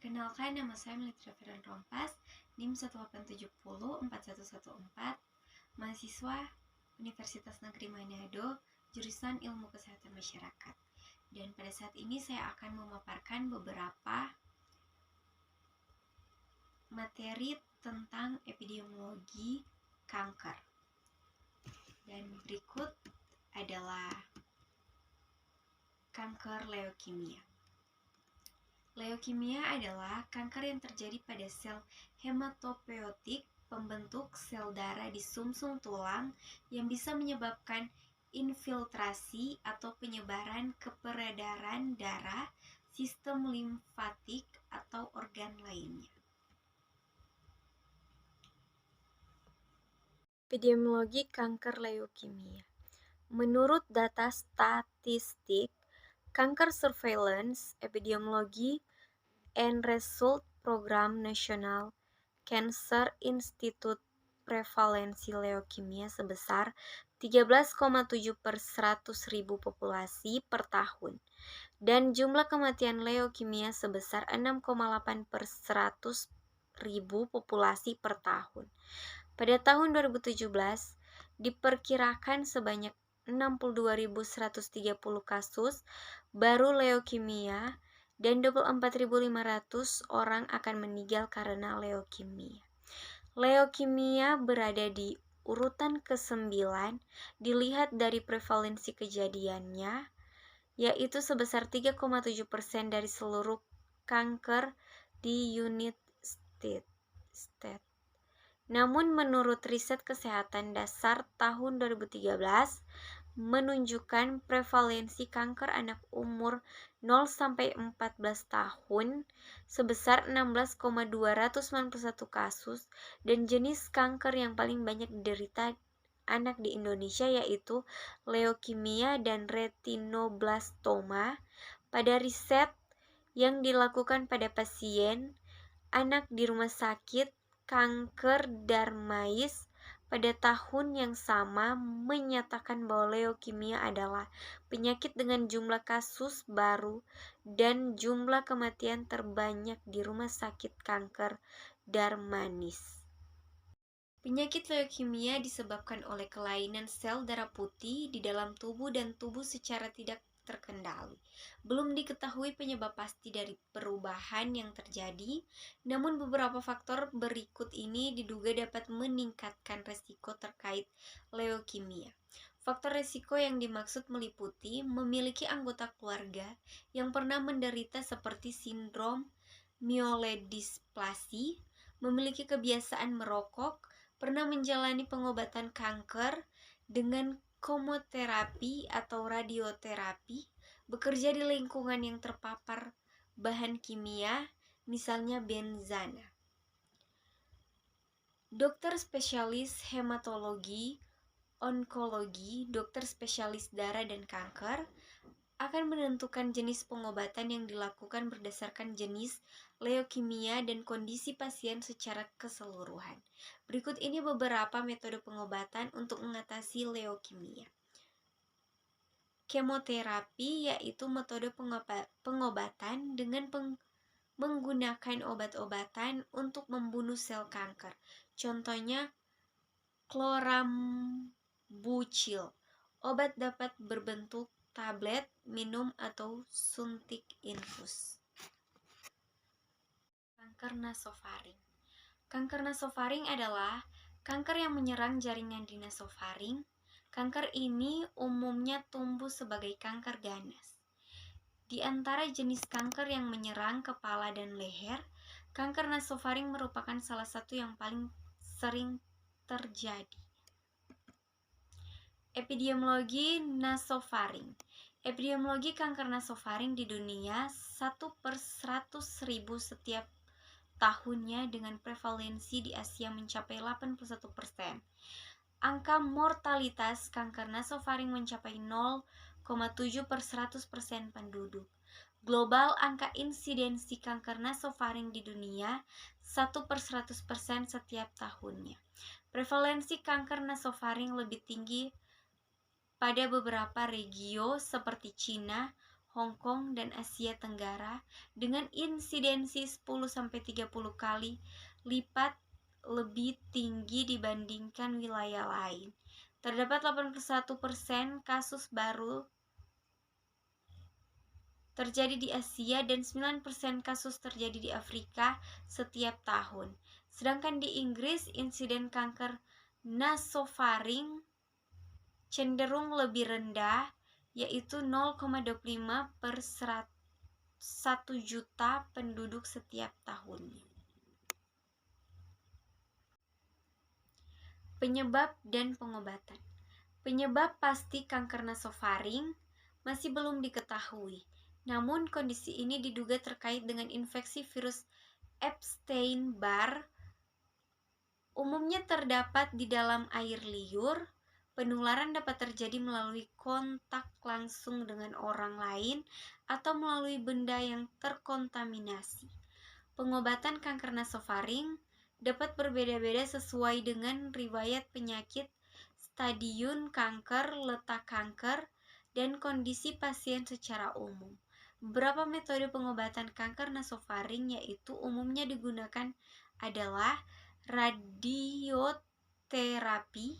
Perkenalkan, nama saya Melitra Feren Rompas, NIM 187041114, mahasiswa Universitas Negeri Manado, jurusan Ilmu Kesehatan Masyarakat. Dan pada saat ini saya akan memaparkan beberapa materi tentang epidemiologi kanker. Dan berikut adalah kanker leukemia. Leukemia adalah kanker yang terjadi pada sel hematopoietik, pembentuk sel darah di sumsum tulang yang bisa menyebabkan infiltrasi atau penyebaran ke peredaran darah, sistem limfatik, atau organ lainnya. Epidemiologi kanker leukemia. Menurut data statistik, Kanker Surveillance, Epidemiology and Result Program National Cancer Institute prevalensi leukemia sebesar 13,7 per 100.000 populasi per tahun dan jumlah kematian leukemia sebesar 6,8 per 100.000 populasi per tahun. Pada tahun 2017, diperkirakan sebanyak 62.130 kasus baru leukemia dan 24.500 orang akan meninggal karena leukemia. Leukemia berada di urutan ke-9 dilihat dari prevalensi kejadiannya, yaitu sebesar 3,7% dari seluruh kanker di United States. Namun menurut riset kesehatan dasar tahun 2013 menunjukkan prevalensi kanker anak umur 0-14 tahun sebesar 16,291 kasus dan jenis kanker yang paling banyak diderita anak di Indonesia yaitu leukemia dan retinoblastoma. Pada riset yang dilakukan pada pasien anak di rumah sakit kanker Darmais pada tahun yang sama menyatakan bahwa leukemia adalah penyakit dengan jumlah kasus baru dan jumlah kematian terbanyak di rumah sakit kanker Darmais. Penyakit leukemia disebabkan oleh kelainan sel darah putih di dalam tubuh dan tubuh secara tidak terkendali. Belum diketahui penyebab pasti dari perubahan yang terjadi, namun beberapa faktor berikut ini diduga dapat meningkatkan resiko terkait leukemia. Faktor resiko yang dimaksud meliputi memiliki anggota keluarga yang pernah menderita seperti sindrom myelodysplasia, memiliki kebiasaan merokok, pernah menjalani pengobatan kanker dengan kemoterapi atau radioterapi, bekerja di lingkungan yang terpapar bahan kimia, misalnya benzana. Dokter spesialis hematologi, onkologi, dokter spesialis darah dan kanker akan menentukan jenis pengobatan yang dilakukan berdasarkan jenis leukemia dan kondisi pasien secara keseluruhan. Berikut ini beberapa metode pengobatan untuk mengatasi leukemia. Kemoterapi yaitu metode pengobatan dengan menggunakan obat-obatan untuk membunuh sel kanker. Contohnya chlorambucil. Obat dapat berbentuk tablet, minum, atau suntik infus. Kanker nasofaring. Kanker nasofaring adalah kanker yang menyerang jaringan di nasofaring. Kanker ini umumnya tumbuh sebagai kanker ganas. Di antara jenis kanker yang menyerang kepala dan leher, kanker nasofaring merupakan salah satu yang paling sering terjadi. Epidemiologi nasofaring. Epidemiologi kanker nasofaring di dunia 1 per 100.000 setiap tahunnya dengan prevalensi di Asia mencapai 81%. Angka mortalitas kanker nasofaring mencapai 0,7 per 100% penduduk. Global angka insidensi kanker nasofaring di dunia 1 per 100% setiap tahunnya. Prevalensi kanker nasofaring lebih tinggi pada beberapa regio seperti Cina, Hong Kong, dan Asia Tenggara dengan insidensi 10-30 kali lipat lebih tinggi dibandingkan wilayah lain. Terdapat 81% kasus baru terjadi di Asia dan 9% kasus terjadi di Afrika setiap tahun. Sedangkan di Inggris, insiden kanker nasofaring cenderung lebih rendah, yaitu 0,25 per 1 juta penduduk setiap tahunnya. Penyebab dan pengobatan. Penyebab pasti kanker nasofaring masih belum diketahui. Namun kondisi ini diduga terkait dengan infeksi virus Epstein-Barr. Umumnya terdapat di dalam air liur. Penularan dapat terjadi melalui kontak langsung dengan orang lain atau melalui benda yang terkontaminasi. Pengobatan kanker nasofaring dapat berbeda-beda sesuai dengan riwayat penyakit, stadium kanker, letak kanker, dan kondisi pasien secara umum. Beberapa metode pengobatan kanker nasofaring yaitu umumnya digunakan adalah radioterapi,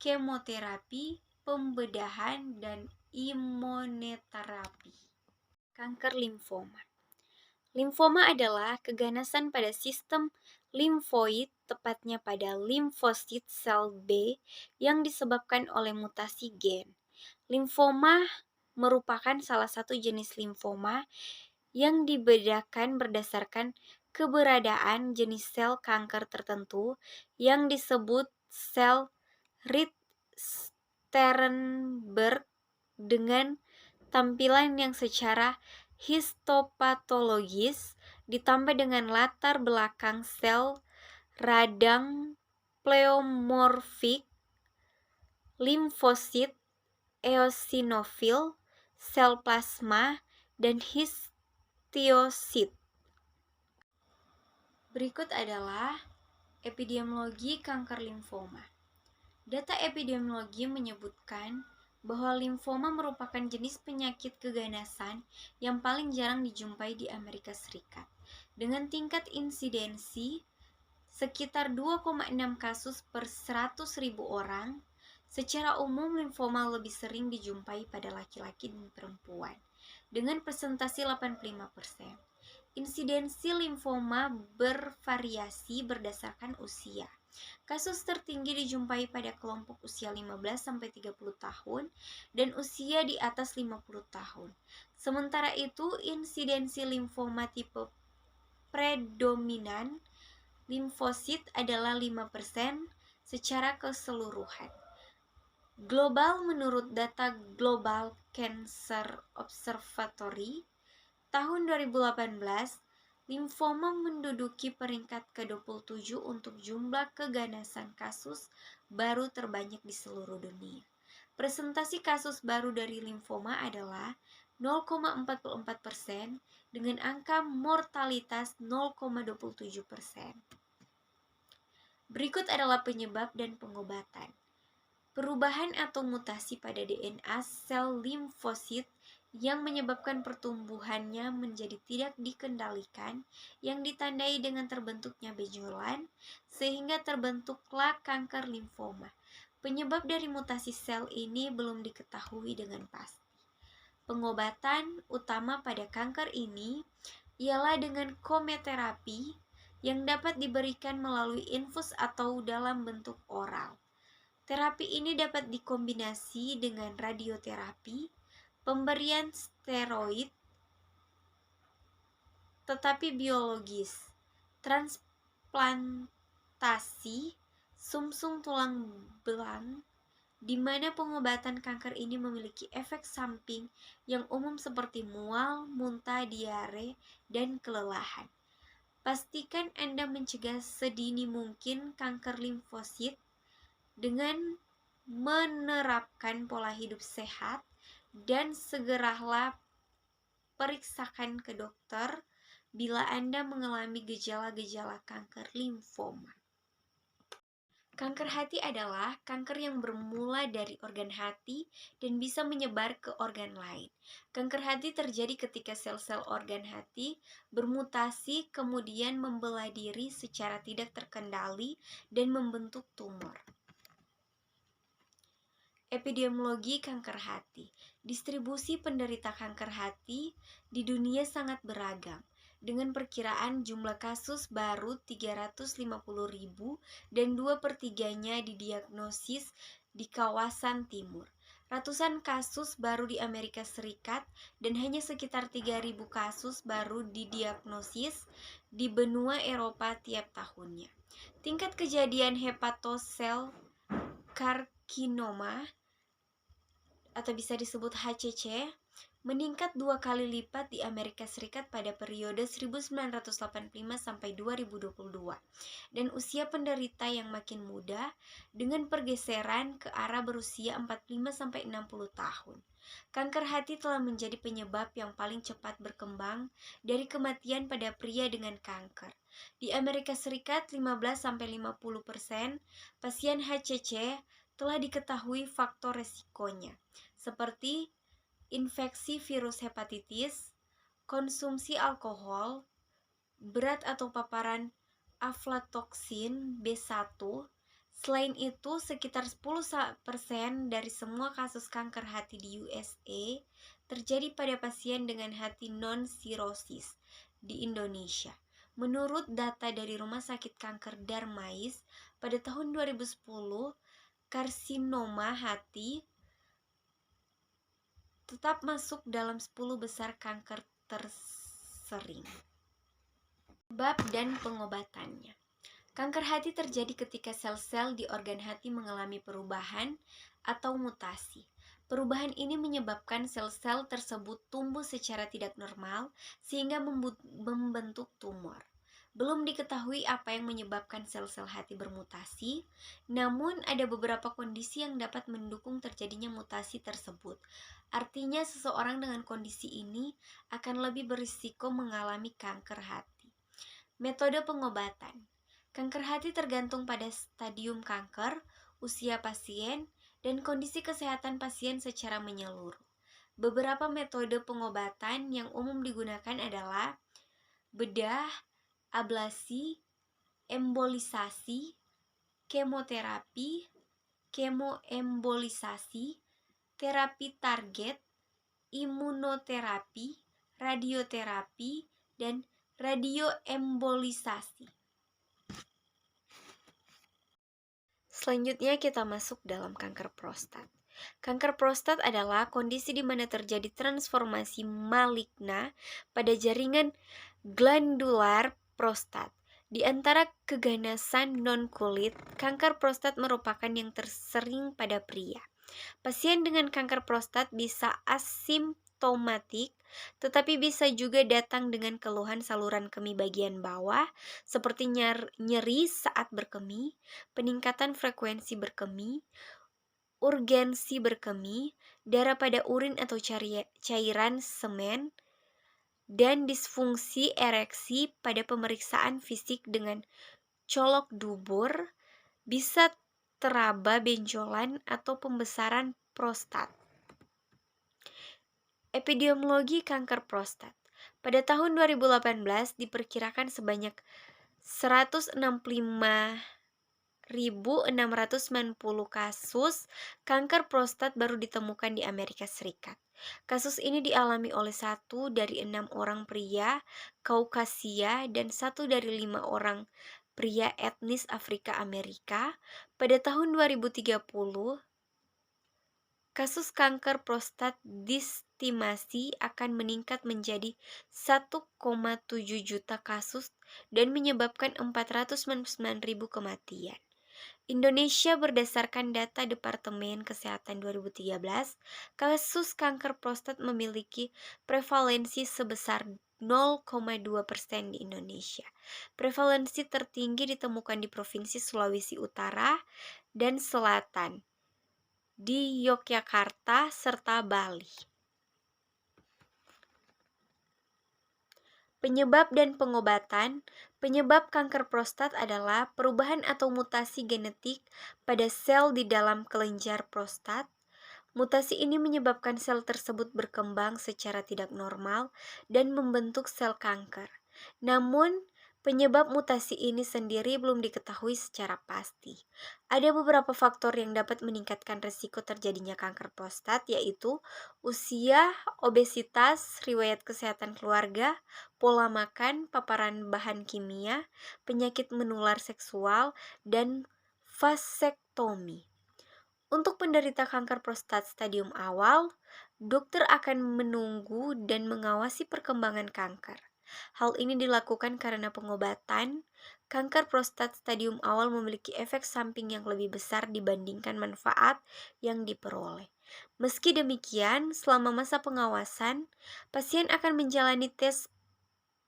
kemoterapi, pembedahan, dan imunoterapi. Kanker limfoma. Limfoma adalah keganasan pada sistem limfoid, tepatnya pada limfosit sel B yang disebabkan oleh mutasi gen. Limfoma merupakan salah satu jenis limfoma yang dibedakan berdasarkan keberadaan jenis sel kanker tertentu yang disebut sel Ried-Sternberg dengan tampilan yang secara histopatologis ditambah dengan latar belakang sel radang pleomorfik, limfosit, eosinofil, sel plasma, dan histiosit. Berikut adalah epidemiologi kanker limfoma. Data epidemiologi menyebutkan bahwa limfoma merupakan jenis penyakit keganasan yang paling jarang dijumpai di Amerika Serikat, dengan tingkat insidensi sekitar 2,6 kasus per 100.000 orang. Secara umum, limfoma lebih sering dijumpai pada laki-laki dan perempuan, dengan presentasi 85%. Insidensi limfoma bervariasi berdasarkan usia. Kasus tertinggi dijumpai pada kelompok usia 15-30 tahun dan usia di atas 50 tahun. Sementara itu, insidensi limfoma tipe predominan limfosit adalah 5% secara keseluruhan. Global menurut data Global Cancer Observatory tahun 2018, limfoma menduduki peringkat ke-27 untuk jumlah keganasan kasus baru terbanyak di seluruh dunia. Presentasi kasus baru dari limfoma adalah 0,44% dengan angka mortalitas 0,27%. Berikut adalah penyebab dan pengobatan. Perubahan atau mutasi pada DNA sel limfosit yang menyebabkan pertumbuhannya menjadi tidak dikendalikan, yang ditandai dengan terbentuknya benjolan, sehingga terbentuklah kanker limfoma. Penyebab dari mutasi sel ini belum diketahui dengan pasti. Pengobatan utama pada kanker ini ialah dengan kemoterapi yang dapat diberikan melalui infus atau dalam bentuk oral. Terapi ini dapat dikombinasi dengan radioterapi, pemberian steroid, tetapi biologis, transplantasi sumsum tulang belang, di mana pengobatan kanker ini memiliki efek samping yang umum seperti mual, muntah, diare, dan kelelahan. Pastikan Anda mencegah sedini mungkin kanker limfosit dengan menerapkan pola hidup sehat dan segeralah periksakan ke dokter bila Anda mengalami gejala-gejala kanker limfoma. Kanker hati adalah kanker yang bermula dari organ hati dan bisa menyebar ke organ lain. Kanker hati terjadi ketika sel-sel organ hati bermutasi kemudian membelah diri secara tidak terkendali dan membentuk tumor. Epidemiologi kanker hati. Distribusi penderita kanker hati di dunia sangat beragam, dengan perkiraan jumlah kasus baru 350.000 dan 2/3-nya didiagnosis di kawasan timur. Ratusan kasus baru di Amerika Serikat dan hanya sekitar 3.000 kasus baru didiagnosis di benua Eropa tiap tahunnya. Tingkat kejadian hepatosel karsinoma atau bisa disebut HCC meningkat 2 kali lipat di Amerika Serikat pada periode 1985 sampai 2022 dan usia penderita yang makin muda dengan pergeseran ke arah berusia 45 sampai 60 tahun. Kanker hati telah menjadi penyebab yang paling cepat berkembang dari kematian pada pria dengan kanker. Di Amerika Serikat, 15 sampai 50% pasien HCC telah diketahui faktor resikonya, seperti infeksi virus hepatitis, konsumsi alkohol, berat atau paparan aflatoksin B1. Selain itu, sekitar 10% dari semua kasus kanker hati di USA terjadi pada pasien dengan hati non-sirosis di Indonesia. Menurut data dari Rumah Sakit Kanker Darmais, pada tahun 2010, karsinoma hati tetap masuk dalam 10 besar kanker tersering. Sebab dan pengobatannya. Kanker hati terjadi ketika sel-sel di organ hati mengalami perubahan atau mutasi. Perubahan ini menyebabkan sel-sel tersebut tumbuh secara tidak normal sehingga membentuk tumor. Belum diketahui apa yang menyebabkan sel-sel hati bermutasi, namun ada beberapa kondisi yang dapat mendukung terjadinya mutasi tersebut. Artinya seseorang dengan kondisi ini akan lebih berisiko mengalami kanker hati. Metode pengobatan. Kanker hati tergantung pada stadium kanker, usia pasien, dan kondisi kesehatan pasien secara menyeluruh. Beberapa metode pengobatan yang umum digunakan adalah bedah, ablasi, embolisasi, kemoterapi, kemoembolisasi, terapi target, imunoterapi, radioterapi, dan radioembolisasi. Selanjutnya kita masuk dalam kanker prostat. Kanker prostat adalah kondisi di mana terjadi transformasi maligna pada jaringan glandular prostat. Di antara keganasan non-kulit, kanker prostat merupakan yang tersering pada pria. Pasien dengan kanker prostat bisa asimptomatik, tetapi bisa juga datang dengan keluhan saluran kemih bagian bawah, seperti nyeri saat berkemih, peningkatan frekuensi berkemih, urgensi berkemih, darah pada urin atau cairan semen, dan disfungsi ereksi. Pada pemeriksaan fisik dengan colok dubur, bisa teraba benjolan atau pembesaran prostat. Epidemiologi kanker prostat. Pada tahun 2018 diperkirakan sebanyak 165.690 kasus kanker prostat baru ditemukan di Amerika Serikat. Kasus ini dialami oleh 1 dari 6 orang pria Kaukasia dan 1 dari 5 orang pria etnis Afrika Amerika. Pada tahun 2030, kasus kanker prostat diestimasi akan meningkat menjadi 1,7 juta kasus dan menyebabkan 499.000 kematian. Indonesia berdasarkan data Departemen Kesehatan 2013, kasus kanker prostat memiliki prevalensi sebesar 0,2% di Indonesia. Prevalensi tertinggi ditemukan di Provinsi Sulawesi Utara dan Selatan, di Yogyakarta serta Bali. Penyebab dan pengobatan. Penyebab kanker prostat adalah perubahan atau mutasi genetik pada sel di dalam kelenjar prostat. Mutasi ini menyebabkan sel tersebut berkembang secara tidak normal dan membentuk sel kanker. Namun, penyebab mutasi ini sendiri belum diketahui secara pasti. Ada beberapa faktor yang dapat meningkatkan risiko terjadinya kanker prostat, yaitu usia, obesitas, riwayat kesehatan keluarga, pola makan, paparan bahan kimia, penyakit menular seksual, dan vasektomi. Untuk penderita kanker prostat stadium awal, dokter akan menunggu dan mengawasi perkembangan kanker. Hal ini dilakukan karena pengobatan kanker prostat stadium awal memiliki efek samping yang lebih besar dibandingkan manfaat yang diperoleh. Meski demikian, selama masa pengawasan, pasien akan menjalani tes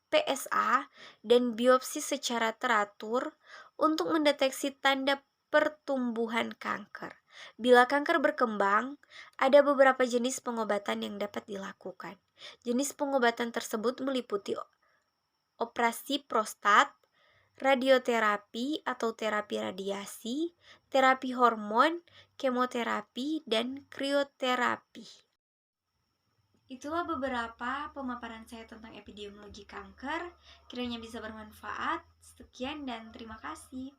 PSA dan biopsi secara teratur untuk mendeteksi tanda pertumbuhan kanker. Bila kanker berkembang, ada beberapa jenis pengobatan yang dapat dilakukan. Jenis pengobatan tersebut meliputi operasi prostat, radioterapi atau terapi radiasi, terapi hormon, kemoterapi, dan krioterapi. Itulah beberapa pemaparan saya tentang epidemiologi kanker. Kiranya bisa bermanfaat. Sekian dan terima kasih.